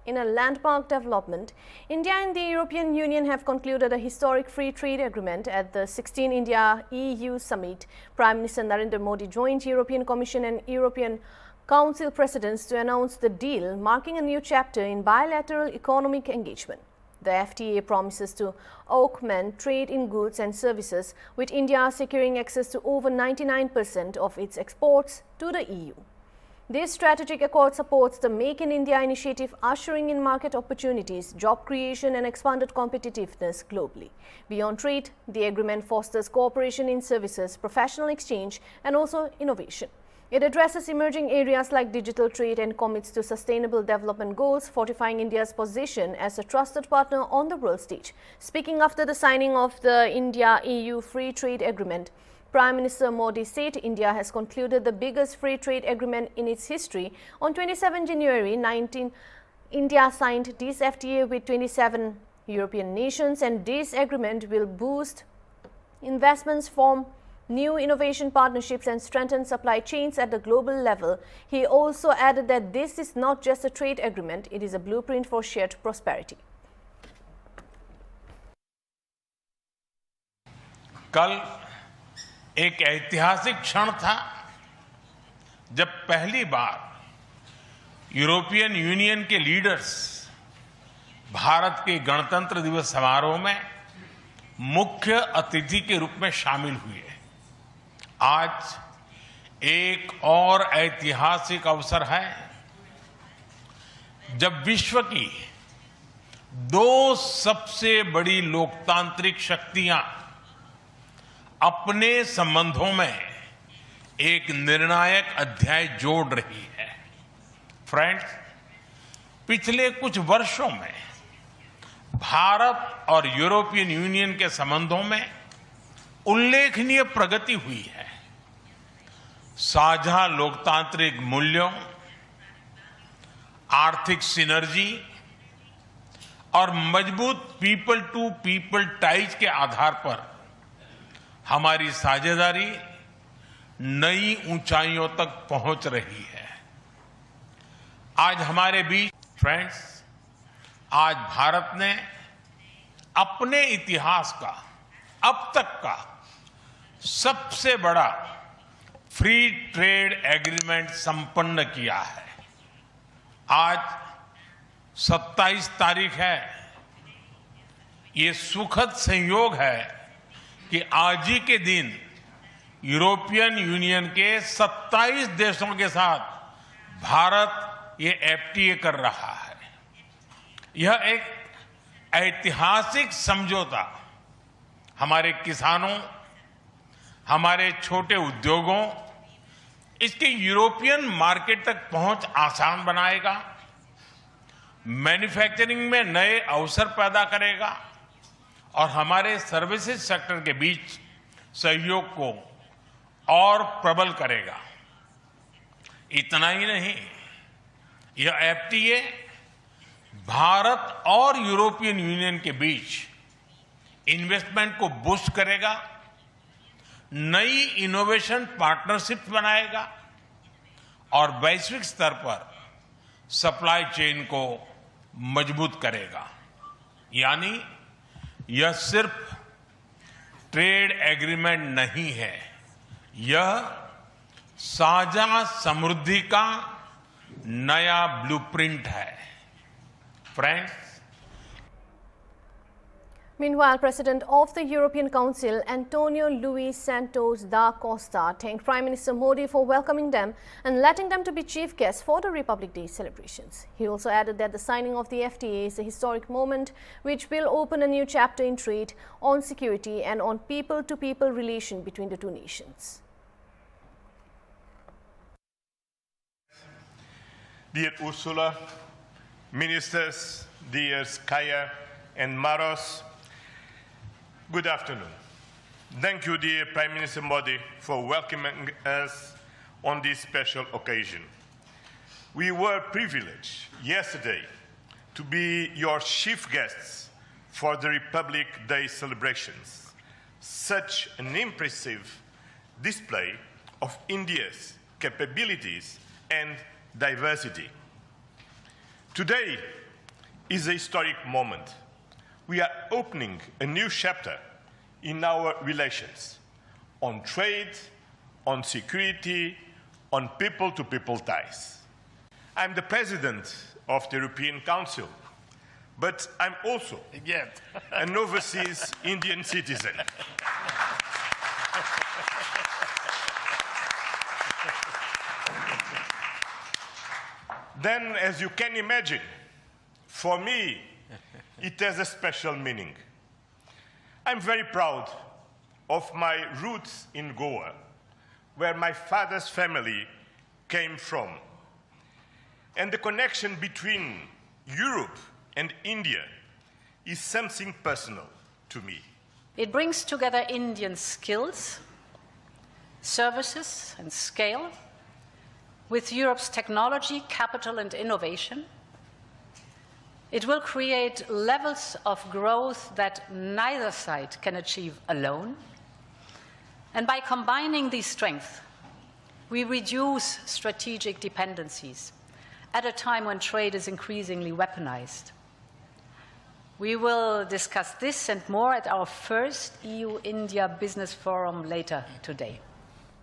In a landmark development, India and the European Union have concluded a historic free trade agreement at the 16th India-EU summit. Prime Minister Narendra Modi joined European Commission and European Council presidents to announce the deal, marking a new chapter in bilateral economic engagement. The FTA promises to augment trade in goods and services, with India securing access to over 99% of its exports to the EU. This strategic accord supports the Make in India initiative, ushering in market opportunities, job creation and expanded competitiveness globally. Beyond trade, the agreement fosters cooperation in services, professional exchange and also innovation. It addresses emerging areas like digital trade and commits to sustainable development goals, fortifying India's position as a trusted partner on the world stage. Speaking after the signing of the India-EU Free Trade Agreement, Prime Minister Modi said India has concluded the biggest free trade agreement in its history. On 27 January 19, India signed this FTA with 27 European nations, and this agreement will boost investments, form new innovation partnerships and strengthen supply chains at the global level. He also added that this is not just a trade agreement, it is a blueprint for shared prosperity. कल एक ऐतिहासिक क्षण था जब पहली बार European union के leaders Bharat के गणतंत्र दिवस समारोह में मुख्य अतिथि के रूप में शामिल हुए। आज एक और ऐतिहासिक अवसर है जब विश्व की दो सबसे बड़ी लोकतांत्रिक शक्तियां अपने संबंधों में एक निर्णायक अध्याय जोड़ रही है। फ्रेंड्स, पिछले कुछ वर्षों में भारत और यूरोपियन यूनियन के संबंधों में उल्लेखनीय प्रगति हुई है। साझा लोकतांत्रिक मूल्यों, आर्थिक सिनर्जी और मजबूत पीपल टू पीपल टाइज के आधार पर हमारी साझेदारी नई ऊंचाइयों तक पहुंच रही है। आज हमारे बीच फ्रेंड्स, आज भारत ने अपने इतिहास का अब तक का सबसे बड़ा फ्री ट्रेड एग्रीमेंट संपन्न किया है। आज 27 तारीख है। ये सुखद संयोग है कि आज ही के दिन यूरोपियन यूनियन के 27 देशों के साथ भारत ये एफटीए कर रहा है। यह एक ऐतिहासिक समझौता हमारे किसानों, हमारे छोटे उद्योगों, इसके यूरोपियन मार्केट तक पहुंच आसान बनाएगा, मैन्युफैक्चरिंग में नए अवसर पैदा करेगा और हमारे सर्विसेज सेक्टर के बीच सहयोग को और प्रबल करेगा। इतना ही नहीं, यह एफटीए भारत और यूरोपियन यूनियन के बीच इन्वेस्टमेंट को बूस्ट करेगा, नई इनोवेशन पार्टनरशिप बनाएगा और वैश्विक स्तर पर सप्लाई चेन को मजबूत करेगा। यानी यह सिर्फ ट्रेड एग्रीमेंट नहीं है, यह साझा समृद्धि का नया ब्लूप्रिंट है। Friends, Meanwhile, President of the European Council, Antonio Luis Santos da Costa, thanked Prime Minister Modi for welcoming them and letting them to be chief guests for the Republic Day celebrations. He also added that the signing of the FTA is a historic moment which will open a new chapter in trade, on security and on people-to-people relation between the two nations. Dear Ursula, ministers, dear Kaya and Maros, good afternoon. Thank you, dear Prime Minister Modi, for welcoming us on this special occasion. We were privileged yesterday to be your chief guests for the Republic Day celebrations. Such an impressive display of India's capabilities and diversity. Today, is a historic moment. We are opening a new chapter in our relations on trade, on security, on people-to-people ties. I'm the president of the European Council, but I'm also an overseas Indian citizen. Then, as you can imagine, for me, it has a special meaning. I'm very proud of my roots in Goa, where my father's family came from. And the connection between Europe and India is something personal to me. It brings together Indian skills, services, and scale with Europe's technology, capital, and innovation. It will create levels of growth that neither side can achieve alone. And by combining these strengths, we reduce strategic dependencies at a time when trade is increasingly weaponized. We will discuss this and more at our first EU-India Business Forum later today.